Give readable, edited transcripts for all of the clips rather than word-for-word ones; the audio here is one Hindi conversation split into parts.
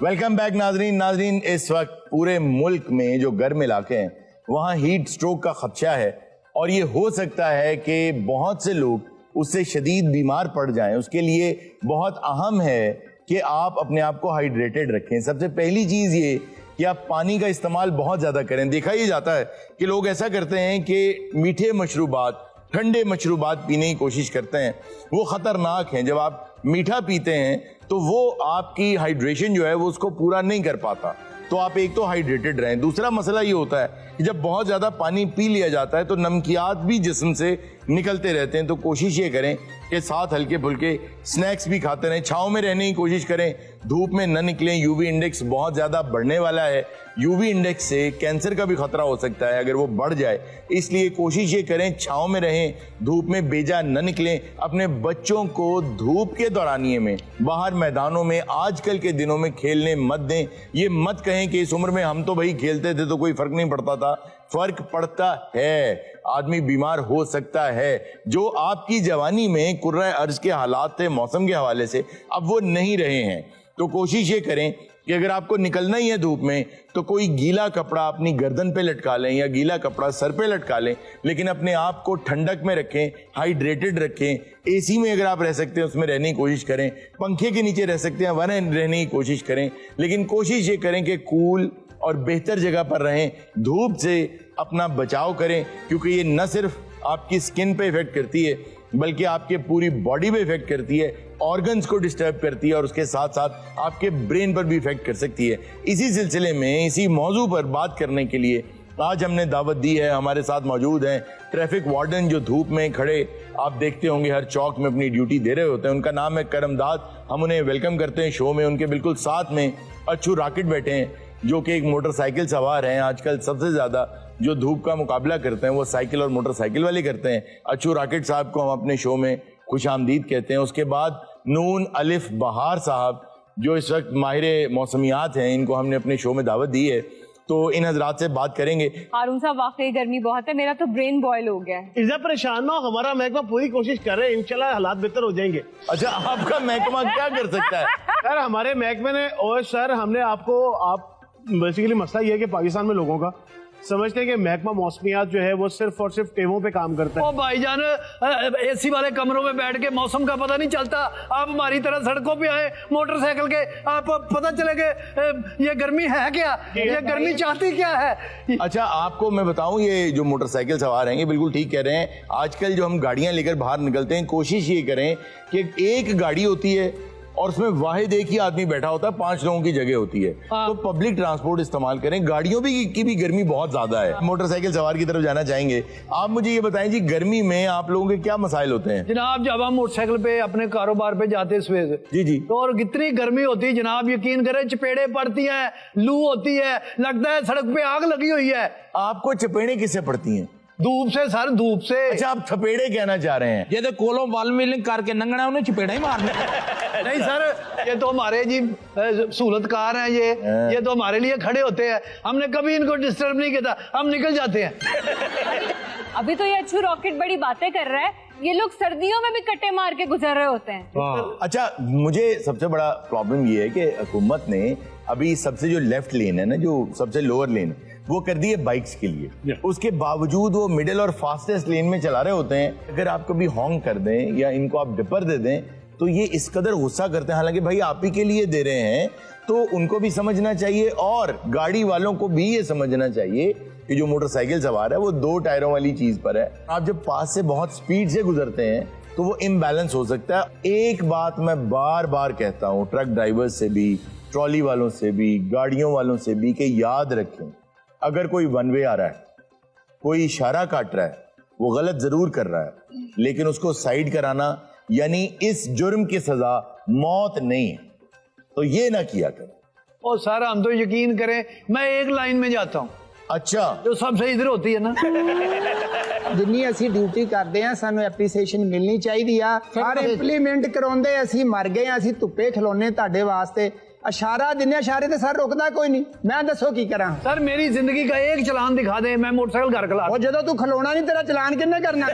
वेलकम बैक नाजरीन। इस वक्त पूरे मुल्क में जो गर्म इलाके हैं वहाँ हीट स्ट्रोक का खदशा है और ये हो सकता है कि बहुत से लोग उससे शदीद बीमार पड़ जाएं। उसके लिए बहुत अहम है कि आप अपने आप को हाइड्रेटेड रखें। सबसे पहली चीज़ ये कि आप पानी का इस्तेमाल बहुत ज़्यादा करें। देखा ये जाता है कि लोग ऐसा करते हैं कि मीठे मशरूबात, ठंडे मशरूबात पीने की कोशिश करते हैं, वो ख़तरनाक हैं। जब आप मीठा पीते हैं तो वो आपकी हाइड्रेशन जो है वो उसको पूरा नहीं कर पाता। तो आप एक तो हाइड्रेटेड रहें। दूसरा मसला ये होता है कि जब बहुत ज़्यादा पानी पी लिया जाता है तो नमकियात भी जिस्म से निकलते रहते हैं। तो कोशिश ये करें कि साथ हल्के फुल्के स्नैक्स भी खाते रहें। छाँव में रहने की कोशिश करें, धूप में न निकलें। यूवी इंडेक्स बहुत ज़्यादा बढ़ने वाला है। यूवी इंडेक्स से कैंसर का भी खतरा हो सकता है अगर वो बढ़ जाए। इसलिए कोशिश ये करें छाँव में रहें, धूप में बेजा न निकलें। अपने बच्चों को धूप के दौरानिए में बाहर मैदानों में आजकल के दिनों में खेलने मत दें। ये मत कहें कि इस उम्र में हम तो भाई खेलते थे तो कोई फर्क नहीं पड़ता था। फर्क पड़ता है, आदमी बीमार हो सकता है। जो आपकी जवानी में कुर्रा अर्ज के हालात थे मौसम के हवाले से, अब वो नहीं रहे हैं। तो कोशिश ये करें कि अगर आपको निकलना ही है धूप में तो कोई गीला कपड़ा अपनी गर्दन पे लटका लें या गीला कपड़ा सर पे लटका लें, लेकिन अपने आप को ठंडक में रखें, हाइड्रेटेड रखें। एसी में अगर आप रह सकते हैं उसमें रहने की कोशिश करें, पंखे के नीचे रह सकते हैं वहाँ रहने की कोशिश करें, लेकिन कोशिश ये करें कि कूल और बेहतर जगह पर रहें। धूप से अपना बचाव करें क्योंकि ये न सिर्फ आपकी स्किन पे इफेक्ट करती है बल्कि आपके पूरी बॉडी पे इफेक्ट करती है, ऑर्गन्स को डिस्टर्ब करती है और उसके साथ साथ आपके ब्रेन पर भी इफेक्ट कर सकती है। इसी सिलसिले में इसी मौजू पर बात करने के लिए आज हमने दावत दी है। हमारे साथ मौजूद हैं ट्रैफिक वार्डन जो धूप में खड़े आप देखते होंगे हर चौक में अपनी ड्यूटी दे रहे होते हैं। उनका नाम है करमदाद। हम उन्हें वेलकम करते हैं शो में। उनके बिल्कुल साथ में अच्छू राकेट बैठे हैं जो कि एक मोटरसाइकिल सवार हैं। आजकल सबसे ज़्यादा जो धूप का मुकाबला करते हैं वो साइकिल और मोटरसाइकिल वाले करते हैं। अच्छू राकेट साहब को हम अपने शो में खुश आमदीद कहते हैं। उसके बाद नून अलिफ बहार साहब जो इस वक्त माहिर मौसमियात हैं, इनको हमने अपने शो में दावत दी है, तो इन हजरात से बात करेंगे। हारून साहब वाकई गर्मी बहुत है, मेरा तो ब्रेन बॉयल हो गया है। इधर परेशान ना हो, हमारा महकमा पूरी कोशिश कर रहे हैं, इंशाल्लाह हालात बेहतर हो जाएंगे। अच्छा, आपका महकमा क्या कर सकता है? सर हमारे महकमे ने और सर हमने आपको बेसिकली मसला ये है कि पाकिस्तान में लोगों का समझते हैं कि महकमा मौसमियात जो है वो सिर्फ और सिर्फ टेबों पे काम करता है। ओ भाईजान, एसी वाले कमरों में बैठ के मौसम का पता नहीं चलता। आप हमारी तरह सड़कों पे आए मोटरसाइकिल के, आप पता चले कि ये गर्मी है क्या, ये गर्मी चाहती क्या है। अच्छा, आपको मैं बताऊं, ये जो मोटरसाइकिल सवार हैं ये बिल्कुल ठीक कह रहे हैं। आजकल जो हम गाड़ियां लेकर बाहर निकलते हैं, कोशिश ये करें कि एक गाड़ी होती है और उसमें वाहिद एक ही आदमी बैठा होता है, 5 लोगों की जगह होती है। तो पब्लिक ट्रांसपोर्ट इस्तेमाल करें। गाड़ियों की भी गर्मी बहुत ज्यादा है। मोटरसाइकिल सवार की तरफ जाना चाहेंगे। आप मुझे ये बताएं जी, गर्मी में आप लोगों के क्या मसाइल होते हैं? जनाब, जब हम मोटरसाइकिल पे अपने कारोबार पे जाते सुबह से जी तो और कितनी गर्मी होती है जनाब, यकीन करें, चपेड़े पड़ती हैं, लू होती है, लगता है सड़क पे आग लगी हुई है। आपको चपेड़े किससे पड़ती हैं? धूप से सर, धूप से। अच्छा, आप थपेड़े कहना चाह रहे हैं? ये तो कोलों वाल मिलिंग करके नंगना उन्हें चपेड़ा ही मारना। नहीं सर, ये तो हमारे जी सहूलतकार हैं, ये तो हमारे लिए खड़े होते हैं। हमने कभी इनको डिस्टर्ब नहीं किया, हम निकल जाते हैं। अभी तो ये अच्छू रॉकेट बड़ी बातें कर रहा है, ये लोग सर्दियों में भी कट्टे मार के गुजर रहे होते हैं। अच्छा, मुझे सबसे बड़ा प्रॉब्लम ये है कि हुकूमत ने अभी सबसे जो लेफ्ट लेन है ना, जो सबसे लोअर लेन, वो कर दी है बाइक्स के लिए। उसके बावजूद वो मिडिल और फास्टेस्ट लेन में चला रहे होते हैं। अगर आप कभी हॉन्क कर दें या इनको आप डिपर दे दें तो ये इस कदर गुस्सा करते हैं। हालांकि भाई आप ही के लिए दे रहे हैं तो उनको भी समझना चाहिए और गाड़ी वालों को भी ये समझना चाहिए कि जो मोटरसाइकिल सवार है वो 2 टायरों वाली चीज पर है। आप जब पास से बहुत स्पीड से गुजरते हैं तो वो इम्बैलेंस हो सकता है। एक बात मैं बार बार कहता हूँ ट्रक ड्राइवर्स से भी, ट्रॉली वालों से भी, गाड़ियों वालों से भी, कि याद रखें, अगर कोई वन वे आ रहा है, कोई इशारा काट रहा है, वो गलत जरूर कर रहा है, लेकिन उसको साइड कराना यानी इस जुर्म की सजा मौत नहीं है, तो ये ना किया करें। और सर हम तो यकीन करें, मैं एक लाइन में जाता हूँ। अच्छा, जो सबसे इधर होती है ना। जिन्नी असी ड्यूटी करते हैं सानू एप्रीसीएशन मिलनी चाहिए। हर इंप्लीमेंट कराउंदे असी मर गए, असी धुप्पे खलोने तुहाडे वास्ते। इशारा दिने इशारे ते सर रुकदा कोई नहीं मैं दसो की करा सर मेरी जिंदगी का एक चलान दिखा दे, मैं मोटरसाइकिल घर खला। और जदों तू खलोना नहीं तेरा चलान किन्ने करना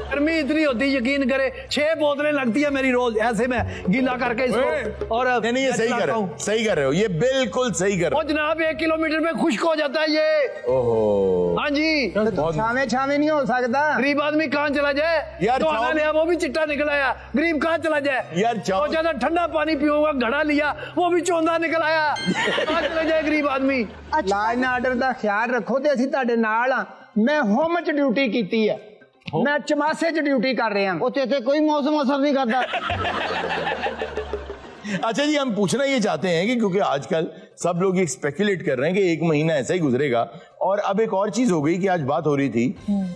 गर्मी इतनी होती, यकीन करे 6 बोतलें लगती है मेरी रोज, ऐसे में गीला करके इसको। और नहीं ये सही कर रहे हो, सही कर रहे हो, ये बिल्कुल सही कर रहे और जनाब 1 किलोमीटर में खुश्क हो जाता है ये। हो। ओहो हाँ जी, छावे छावे नहीं हो सकता गरीब आदमी कहाँ चला जाए यार, तो आना छाव- लिया वो भी चिट्टा निकल आया, गरीब कहाँ चला जाए यार, छाव- और ज्यादा ठंडा पानी पीऊंगा घड़ा लिया वो भी चौंधा निकल आया, कहाँ चला जाए गरीब आदमी। लाज एंड आर्डर ਦਾ ਖਿਆਲ ਰੱਖੋ ਤੇ ਅਸੀਂ ਤੁਹਾਡੇ ਨਾਲ ਆ ਮੈਂ ਹੋਮ ਚ ਡਿਊਟੀ ਕੀਤੀ ਹੈ ਮੈਂ ਚਮਾਸੇ ਚ ਡਿਊਟੀ ਕਰ ਰਿਹਾ ਉੱਥੇ ਤੇ ਕੋਈ ਮੌਸਮ ਅਸਰ ਨਹੀਂ ਕਰਦਾ अच्छा जी, हम पूछना ये चाहते हैं कि क्योंकि आजकल सब लोग ये स्पेकुलेट कर रहे हैं कि 1 महीना ऐसा ही गुजरेगा, और अब एक और चीज हो गई कि आज बात हो रही थी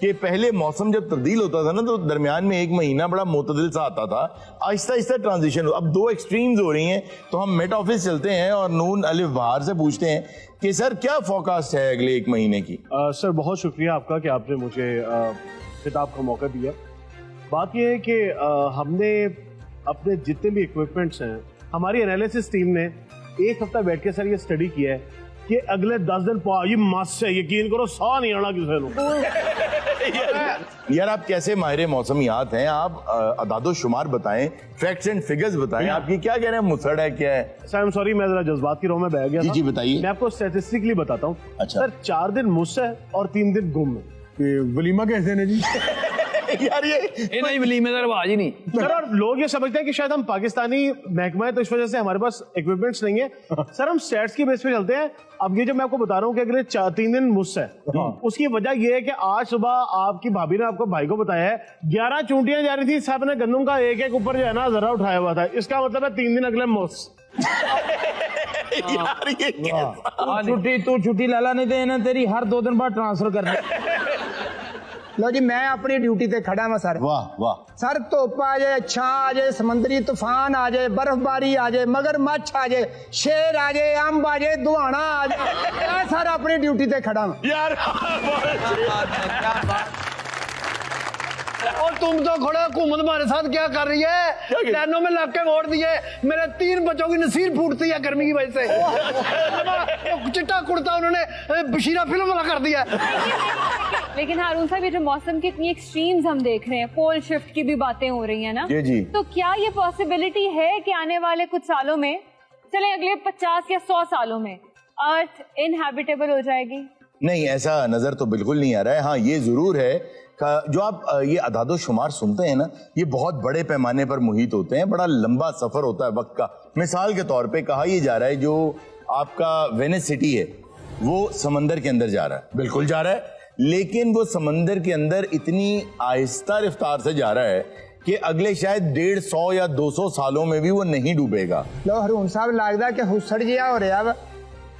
कि पहले मौसम जब तब्दील होता था ना तो दरमियान में 1 महीना बड़ा मुतदिल सा आता था, आहिस्ता आहिस्ता ट्रांजिशन हो, अब 2 एक्सट्रीम्स हो रही हैं। तो हम मेट ऑफिस चलते हैं और नून अलिफ बाहर से पूछते हैं कि सर क्या फोरकास्ट है अगले 1 महीने की। सर बहुत शुक्रिया आपका कि आपने मुझे खिताब का मौका दिया। बात यह है कि हमने अपने जितने भी इक्विपमेंट्स हैं, हमारी एनालिसिस टीम ने 1 हफ्ता बैठ के सर ये स्टडी किया है कि अगले 10 दिन ये मस्त है, यकीन करो साह नहीं आना किसी को। यार आप कैसे माहिर मौसमियात हैं, आप अदादो शुमार बताएं, फैक्ट्स एंड फिगर्स बताएं, आपकी क्या कह रहे हैं, मुसड़ है क्या है? सर आई एम सॉरी, मैं जरा जज्बात की रोह में बह गया था। जी बताइए। मैं आपको स्टैटिस्टिकली बताता हूँ। अच्छा। सर 4 दिन मुझसे है और 3 दिन गुम है। वलीमा कैसे ने जी यार ये नहीं वलीमे का रिवाज ही नहीं। सर और लोग ये समझते हैं कि शायद हम पाकिस्तानी महकमा है तो इस वजह से हमारे पास इक्विपमेंट्स नहीं है। सर हम स्टैट्स की बेस पे चलते हैं। अब ये जो मैं आपको बता रहा हूँ कि अगले 3 दिन मुझसे है, उसकी वजह ये है कि आज सुबह आपकी भाभी ने आपको भाई को बताया है 11 चूंटियां जा रही थी, साहब ने गंदम का एक ऊपर जो है ना जरा उठाया हुआ था, इसका मतलब है 3 दिन अगले मुझ। यार ये कैसा? तू छुट्टी लाला नहीं देना तेरी हर 2 दिन बाद ट्रांसफर कर दे। लो जी मैं अपनी ड्यूटी ते खड़ा हाँ सर। वाह वाह। सर धुप आ जाए, छां आ जाए, समुद्री तूफान आ जाए, बर्फबारी आ जाए, मगरमच्छ आ जाए, शेर आ जाए, अम्ब आ जाए, दुहाना आ जाए, मैं सर अपनी ड्यूटी ते खड़ा हूं। यार और तुम तो खड़ा हुकूमत हमारे साथ क्या कर रही है, टैनों में लग के वोट दिए, मेरे 3 बच्चों की नसीर फूटती है गर्मी की वजह से। चिट्टा कुर्ता उन्होंने बशीरा फिल्म वाला कर दिया। लेकिन हारून साहब ये जो मौसम के इतनी एक्सट्रीम्स हम देख रहे हैं, पोल शिफ्ट की भी बातें हो रही है ना, जी। तो क्या ये पॉसिबिलिटी है कि आने वाले कुछ सालों में, चले अगले 50 या 100 सालों में अर्थ इनहैबिटेबल हो जाएगी? नहीं, ऐसा नजर तो बिल्कुल नहीं आ रहा है। हाँ ये जरूर है जो आप ये अदादो शुमार सुनते हैं ना, ये बहुत बड़े पैमाने पर मुहित होते हैं, बड़ा लंबा सफर होता है वक्त का। मिसाल के तौर पे कहा यह जा रहा है जो आपका वेनिस सिटी है वो समंदर के अंदर जा रहा है, बिल्कुल जा रहा है, लेकिन वो समंदर के अंदर इतनी आहिस्ता रफ्तार से जा रहा है कि अगले शायद 150 या 200 सालों में भी वो नहीं डूबेगा। लो हरून साहब लगता कि हुसड़ जिहा हो रहा वा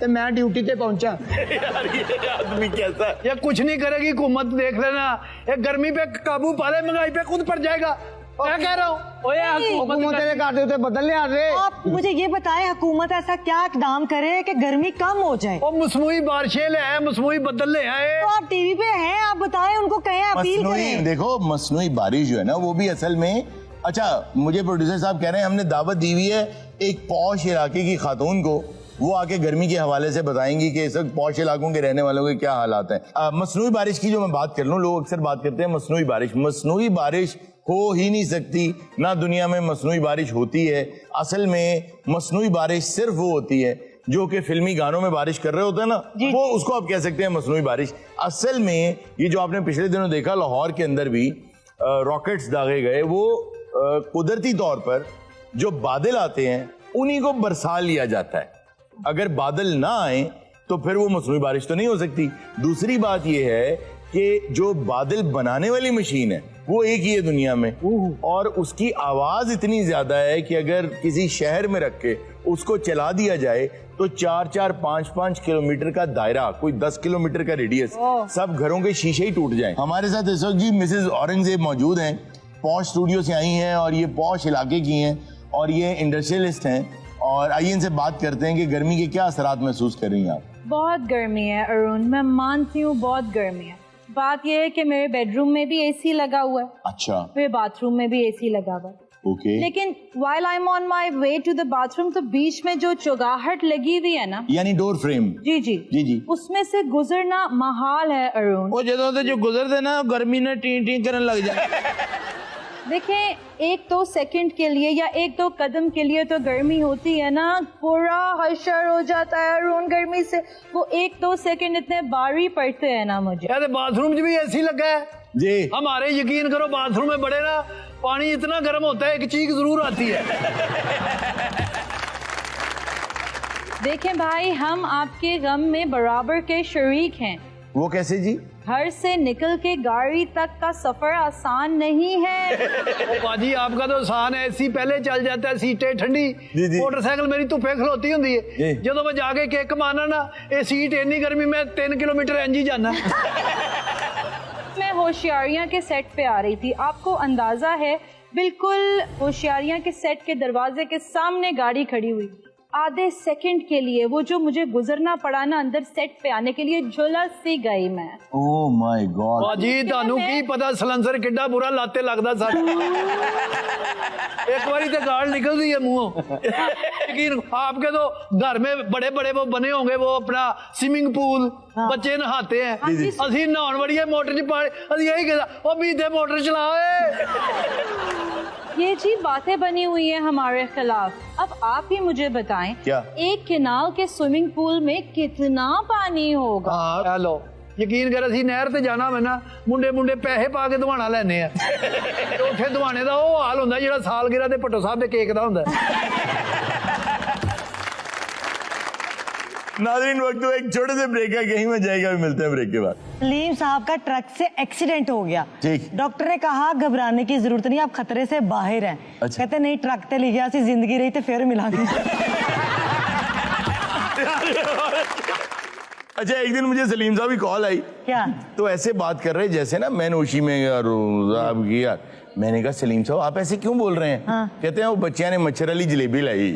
ते मैं ड्यूटी ते पहुंचा। यार ये आदमी कैसा है? ये कुछ नहीं करेगी हुकूमत, देख लेना, ये गर्मी पे काबू पाले, महंगाई पे खुद पड़ जाएगा। मैं कह रहा हूँ हुकूमत तेरे घर दे बदलने आ रहे। आप मुझे ये बताएं हुकूमत ऐसा क्या इकदाम करे कि गर्मी कम हो जाए? और मसनूई बारिशें ले आए, मसनूई बदल ले आए। तो आप टीवी पे हैं, आप बताएं उनको, कहें, अपील करें। देखो मसनूई बारिश जो है ना वो भी असल में, अच्छा मुझे प्रोड्यूसर साहब कह रहे हैं हमने दावत दी हुई है एक पॉश इलाके की खातून को, वो आके गर्मी के हवाले से बताएंगी कि इस वक्त पॉश इलाकों के रहने वालों के क्या हालात हैं। मसनूई बारिश की जो मैं बात कर लूं, लोग अक्सर बात करते हैं मसनूई बारिश हो ही नहीं सकती, ना दुनिया में मसनूई बारिश होती है। असल में मसनूई बारिश सिर्फ वो होती है जो कि फिल्मी गानों में बारिश कर रहे होते हैं ना, वो उसको आप कह सकते हैं मसनूई बारिश। असल में ये जो आपने पिछले दिनों देखा लाहौर के अंदर भी रॉकेट्स दागे गए, वो कुदरती तौर पर जो बादल आते हैं उन्हीं को बरसा लिया जाता है। अगर बादल ना आए तो फिर वो मसनूई बारिश तो नहीं हो सकती। दूसरी बात यह है कि जो बादल बनाने वाली मशीन है वो एक ही है दुनिया में, और उसकी आवाज इतनी ज्यादा है कि अगर किसी शहर में रख के उसको चला दिया जाए तो 4-4, 5-5 किलोमीटर का दायरा, कोई 10 किलोमीटर का रेडियस, सब घरों के शीशे ही टूट जाएं। हमारे साथ इस वक्त जी मिसेज औरंगजेब मौजूद हैं, पॉश स्टूडियो से आई हैं और ये पॉश इलाके की हैं और ये इंडस्ट्रियलिस्ट हैं, और आइए इनसे बात करते हैं कि गर्मी के क्या असरात महसूस कर रही हैं आप। बहुत गर्मी है अरुण, मैं मानती हूँ बहुत गर्मी है। बात यह है कि मेरे बेडरूम में भी एसी लगा हुआ है, अच्छा, मेरे बाथरूम में भी एसी लगा हुआ है, ओके लेकिन while I'm on my way to the bathroom तो बीच में जो चौगाहट लगी हुई है ना, यानी डोर फ्रेम। जी जी जी जी। उसमें से गुजरना महाल है अरुण। वो ਜਦੋਂ ਤੇ जो गुजरते ना गर्मी ने टी टी करने लग जाए। देखें, एक दो सेकंड के लिए या एक दो कदम के लिए तो गर्मी होती है ना, पूरा हशर हो जाता है अरुण गर्मी से। वो एक दो सेकंड इतने भारी पड़ते हैं ना मुझे। कहते बाथरूम में भी एसी लगा है जी। हमारे, यकीन करो बाथरूम में बड़े ना पानी इतना गर्म होता है, एक चीख जरूर आती है। देखें भाई, हम आपके गम में बराबर के शरीक हैं। वो कैसे जी? घर से निकल के गाड़ी तक का सफर आसान नहीं है। बाजी आपका तो आसान है, एसी पहले चल जाता है, सीटें ठंडी। जी, जी। मोटरसाइकिल मेरी धुप्पे खलोती होती है, जी। जो मैं जाके किक मारना ना, ये सीट इतनी गर्मी में 3 किलोमीटर इंज ही जाना। मैं होशियारियां के सेट पे आ रही थी, आपको अंदाजा है, बिल्कुल होशियारियां के सेट के दरवाजे के सामने गाड़ी खड़ी हुई। आधे सेकंड के लिए वो जो मुझे गुजरना पड़ा ना अंदर सेट पे आने के लिए, झुलस सी गई मैं। Oh my God. बाजी तानू की पता सलेंसर किड्डा बुरा लाते लगदा सा। एक बारी तो गाड़ निकलती है मुंहों। यकीन आपके तो घर में बड़े बड़े वो बने होंगे, वो अपना स्विमिंग पूल, बच्चे नहाते हैं। असी नहाने वाली मोटर च पानी, असी यही कहता ओ बीते मोटर चलाओ। ये जी बातें बनी हुई है हमारे खिलाफ। अब आप ही मुझे बताएं, क्या? एक केनाल के स्विमिंग पूल में कितना पानी होगा? हाँ हेलो, यकीन कर असी नहर ते जाना मैं ना, मुंडे मुंडे पैसे पा के दवाना लेने आ। उठे दवाने दा वो हाल हुंदा जेड़ा सालगिरह दे भट्टो साहब दे केक दा हुंदा। नाज़रीन, वक्त तो एक छोटे से ब्रेक का, कहीं में जाएगा, भी मिलते हैं ब्रेक के बाद। सलीम साहब का ट्रक से एक्सीडेंट हो गया। ठीक। डॉक्टर ने कहा घबराने की जरूरत नहीं, आप खतरे से बाहर हैं। अच्छा। कहते नहीं, ट्रक ते लिखा सी जिंदगी रही तो फिर मिलांगे। अच्छा, एक दिन मुझे सलीम साहब की कॉल आई, क्या? तो ऐसे बात कर रहे जैसे ना मैं नोशी में यार साहब की यार। मैंने कहा सलीम साहब आप ऐसे क्यों बोल रहे हैं? हाँ। कहते हैं वो बच्चियां ने मच्छर वाली जलेबी लाई।